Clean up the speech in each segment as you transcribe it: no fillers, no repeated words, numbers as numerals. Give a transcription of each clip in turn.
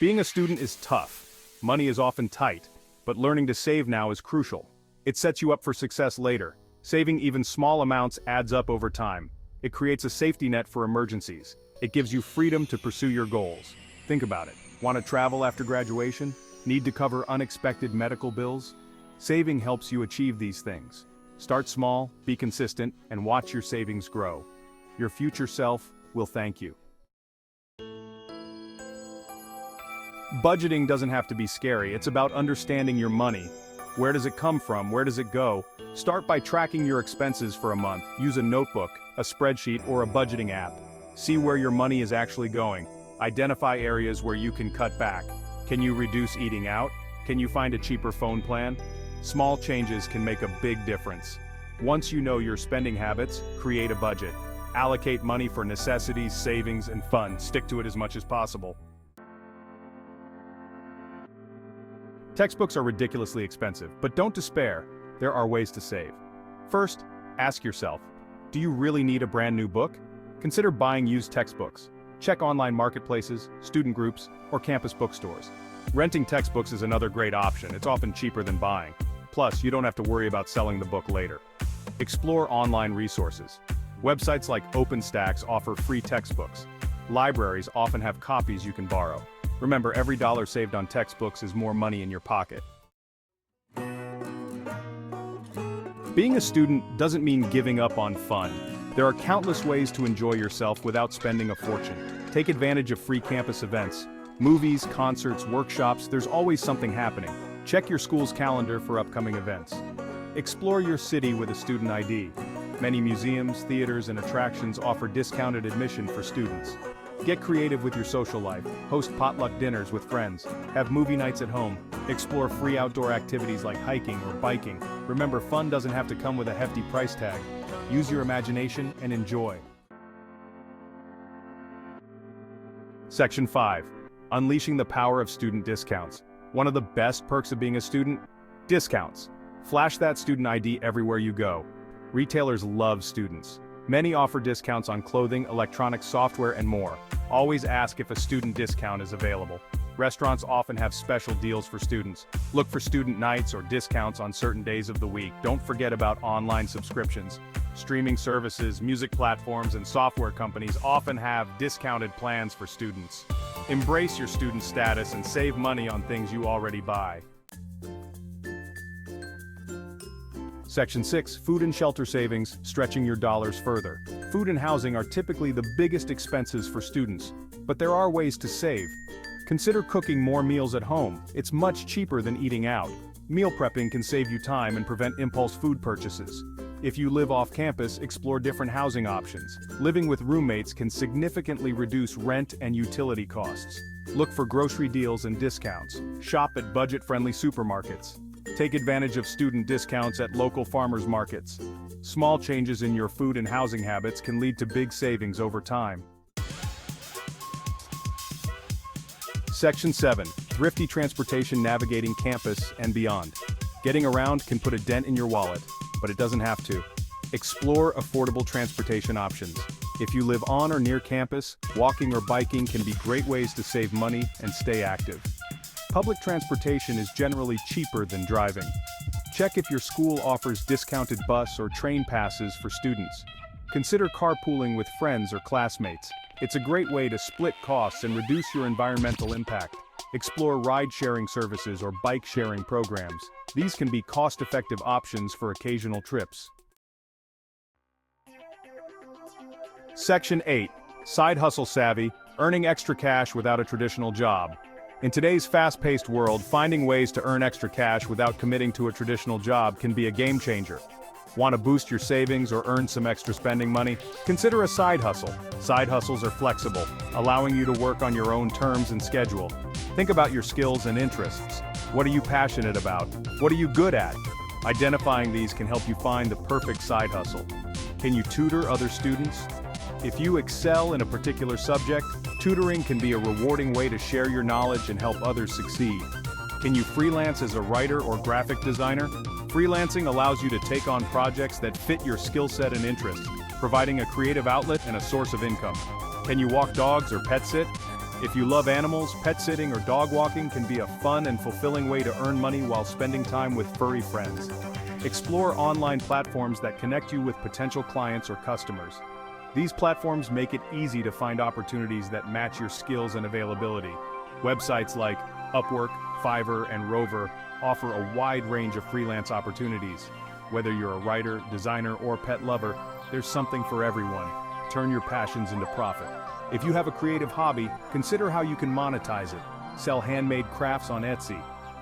Being a student is tough. Money is often tight, but learning to save now is crucial. It sets you up for success later. Saving even small amounts adds up over time. It creates a safety net for emergencies. It gives you freedom to pursue your goals. Think about it. Want to travel after graduation? Need to cover unexpected medical bills? Saving helps you achieve these things. Start small, be consistent, and watch your savings grow. Your future self will thank you. Budgeting doesn't have to be scary. It's about understanding your money. Where does it come from? Where does it go? Start by tracking your expenses for a month. Use a notebook, a spreadsheet, or a budgeting app. See where your money is actually going. Identify areas where you can cut back. Can you reduce eating out? Can you find a cheaper phone plan? Small changes can make a big difference. Once you know your spending habits, create a budget. Allocate money for necessities, savings, and fun. Stick to it as much as possible. Textbooks are ridiculously expensive, but don't despair. There are ways to save. First, ask yourself, do you really need a brand new book? Consider buying used textbooks. Check online marketplaces, student groups, or campus bookstores. Renting textbooks is another great option. It's often cheaper than buying. Plus, you don't have to worry about selling the book later. Explore online resources. Websites like OpenStax offer free textbooks. Libraries often have copies you can borrow. Remember, every dollar saved on textbooks is more money in your pocket. Being a student doesn't mean giving up on fun. There are countless ways to enjoy yourself without spending a fortune. Take advantage of free campus events. Movies, concerts, workshops, there's always something happening. Check your school's calendar for upcoming events. Explore your city with a student ID. Many museums, theaters, and attractions offer discounted admission for students. Get creative with your social life. Host potluck dinners with friends. Have movie nights at home. Explore free outdoor activities like hiking or biking. Remember, fun doesn't have to come with a hefty price tag. Use your imagination and enjoy. Section 5. Unleashing the power of student discounts. One of the best perks of being a student? Discounts. Flash that student ID everywhere you go. Retailers love students. Many offer discounts on clothing, electronics, software, and more. Always ask if a student discount is available. Restaurants often have special deals for students. Look for student nights or discounts on certain days of the week. Don't forget about online subscriptions. Streaming services, music platforms, and software companies often have discounted plans for students. Embrace your student status and save money on things you already buy. Section 6. Food and shelter savings, stretching your dollars further. Food and housing are typically the biggest expenses for students, but there are ways to save. Consider cooking more meals at home. It's much cheaper than eating out. Meal prepping can save you time and prevent impulse food purchases. If you live off campus, explore different housing options. Living with roommates can significantly reduce rent and utility costs. Look for grocery deals and discounts. Shop at budget-friendly supermarkets. Take advantage of student discounts at local farmers markets. Small changes in your food and housing habits can lead to big savings over time. Section 7. Thrifty transportation, navigating campus and beyond. Getting around can put a dent in your wallet, but it doesn't have to. Explore affordable transportation options. If you live on or near campus, walking or biking can be great ways to save money and stay active. Public transportation is generally cheaper than driving. Check if your school offers discounted bus or train passes for students. Consider carpooling with friends or classmates. It's a great way to split costs and reduce your environmental impact. Explore ride-sharing services or bike-sharing programs. These can be cost-effective options for occasional trips. Section 8. Side hustle savvy, earning extra cash without a traditional job. In today's fast-paced world, finding ways to earn extra cash without committing to a traditional job can be a game changer. Want to boost your savings or earn some extra spending money? Consider a side hustle. Side hustles are flexible, allowing you to work on your own terms and schedule. Think about your skills and interests. What are you passionate about? What are you good at? Identifying these can help you find the perfect side hustle. Can you tutor other students? If you excel in a particular subject, tutoring can be a rewarding way to share your knowledge and help others succeed. Can you freelance as a writer or graphic designer? Freelancing allows you to take on projects that fit your skill set and interests, providing a creative outlet and a source of income. Can you walk dogs or pet sit? If you love animals, pet sitting or dog walking can be a fun and fulfilling way to earn money while spending time with furry friends. Explore online platforms that connect you with potential clients or customers. These platforms make it easy to find opportunities that match your skills and availability. Websites like Upwork, Fiverr, and Rover offer a wide range of freelance opportunities. Whether you're a writer, designer, or pet lover, there's something for everyone. Turn your passions into profit. If you have a creative hobby, consider how you can monetize it. Sell handmade crafts on Etsy.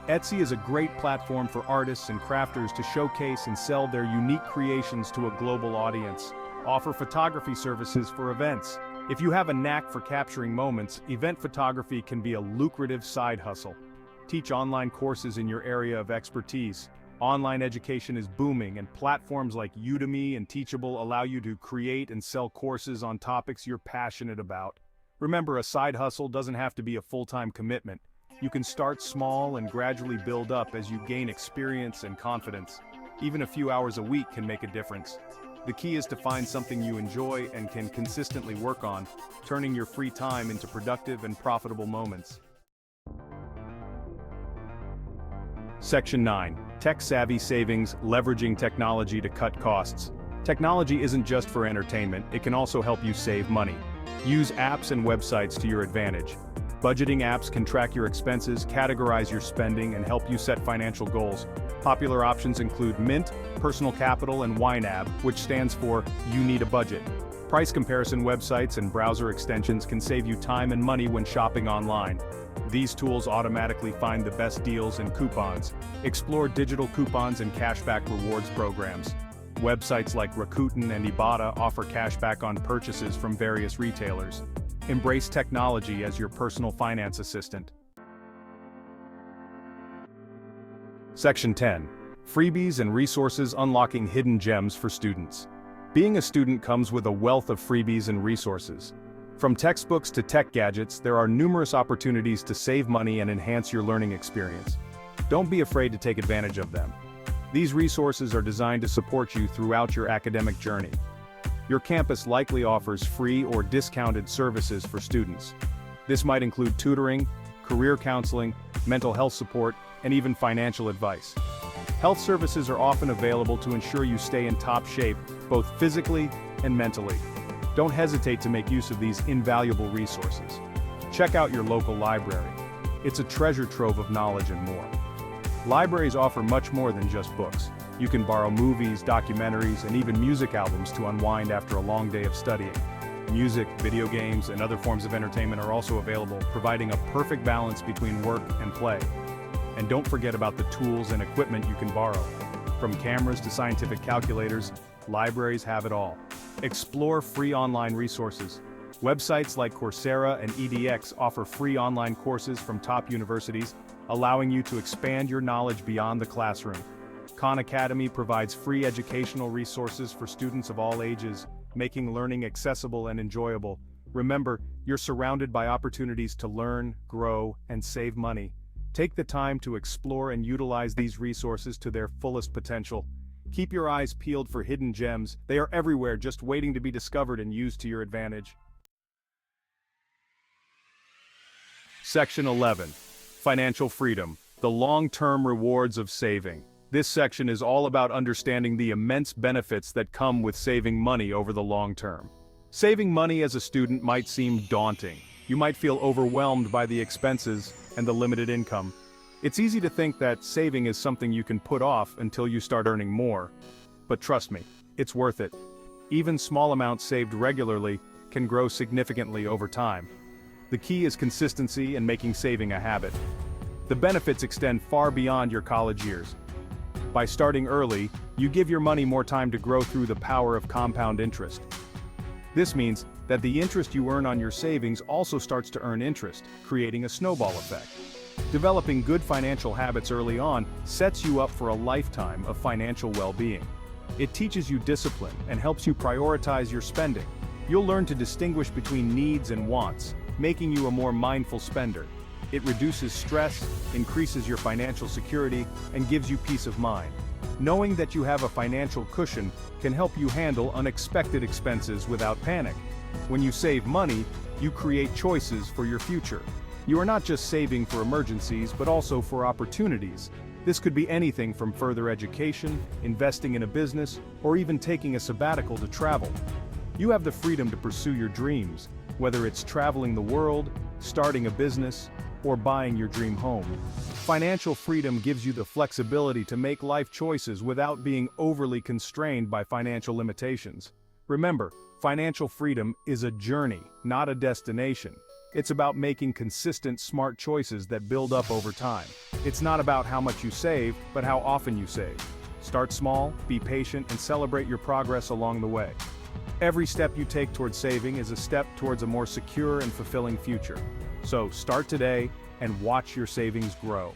Etsy is a great platform for artists and crafters to showcase and sell their unique creations to a global audience. Offer photography services for events. If you have a knack for capturing moments, event photography can be a lucrative side hustle. Teach online courses in your area of expertise. Online education is booming, and platforms like Udemy and Teachable allow you to create and sell courses on topics you're passionate about. Remember, a side hustle doesn't have to be a full-time commitment. You can start small and gradually build up as you gain experience and confidence. Even a few hours a week can make a difference. The key is to find something you enjoy and can consistently work on, turning your free time into productive and profitable moments. Section 9. Tech-savvy savings, leveraging technology to cut costs. Technology isn't just for entertainment, it can also help you save money. Use apps and websites to your advantage. Budgeting apps can track your expenses, categorize your spending, and help you set financial goals. Popular options include Mint, Personal Capital, and YNAB, which stands for You Need a Budget. Price comparison websites and browser extensions can save you time and money when shopping online. These tools automatically find the best deals and coupons. Explore digital coupons and cashback rewards programs. Websites like Rakuten and Ibotta offer cashback on purchases from various retailers. Embrace technology as your personal finance assistant. Section 10. Freebies and resources unlocking hidden gems for students. Being a student comes with a wealth of freebies and resources. From textbooks to tech gadgets, there are numerous opportunities to save money and enhance your learning experience. Don't be afraid to take advantage of them. These resources are designed to support you throughout your academic journey. Your campus likely offers free or discounted services for students. This might include tutoring, career counseling, mental health support, and even financial advice. Health services are often available to ensure you stay in top shape, both physically and mentally. Don't hesitate to make use of these invaluable resources. Check out your local library. It's a treasure trove of knowledge and more. Libraries offer much more than just books. You can borrow movies, documentaries, and even music albums to unwind after a long day of studying. Music, video games, and other forms of entertainment are also available, providing a perfect balance between work and play. And don't forget about the tools and equipment you can borrow. From cameras to scientific calculators, libraries have it all. Explore free online resources. Websites like Coursera and edX offer free online courses from top universities, allowing you to expand your knowledge beyond the classroom. Khan Academy provides free educational resources for students of all ages, making learning accessible and enjoyable. Remember, you're surrounded by opportunities to learn, grow, and save money. Take the time to explore and utilize these resources to their fullest potential. Keep your eyes peeled for hidden gems. They are everywhere, just waiting to be discovered and used to your advantage. Section 11. Financial freedom, the long-term rewards of saving. This section is all about understanding the immense benefits that come with saving money over the long term. Saving money as a student might seem daunting. You might feel overwhelmed by the expenses and the limited income. It's easy to think that saving is something you can put off until you start earning more. But trust me, it's worth it. Even small amounts saved regularly can grow significantly over time. The key is consistency and making saving a habit. The benefits extend far beyond your college years. By starting early, you give your money more time to grow through the power of compound interest. This means that the interest you earn on your savings also starts to earn interest, creating a snowball effect. Developing good financial habits early on sets you up for a lifetime of financial well-being. It teaches you discipline and helps you prioritize your spending. You'll learn to distinguish between needs and wants, making you a more mindful spender. It reduces stress, increases your financial security, and gives you peace of mind. Knowing that you have a financial cushion can help you handle unexpected expenses without panic. When you save money, You create choices for your future. You are not just saving for emergencies, but also for opportunities. This could be anything from further education, investing in a business, or even taking a sabbatical to travel. You have the freedom to pursue your dreams, whether it's traveling the world, starting a business, or buying your dream home. Financial freedom gives you the flexibility to make life choices without being overly constrained by financial limitations. Remember, financial freedom is a journey, not a destination. It's about making consistent, smart choices that build up over time. It's not about how much you save, but how often you save. Start small, be patient, and celebrate your progress along the way. Every step you take towards saving is a step towards a more secure and fulfilling future. So start today and watch your savings grow.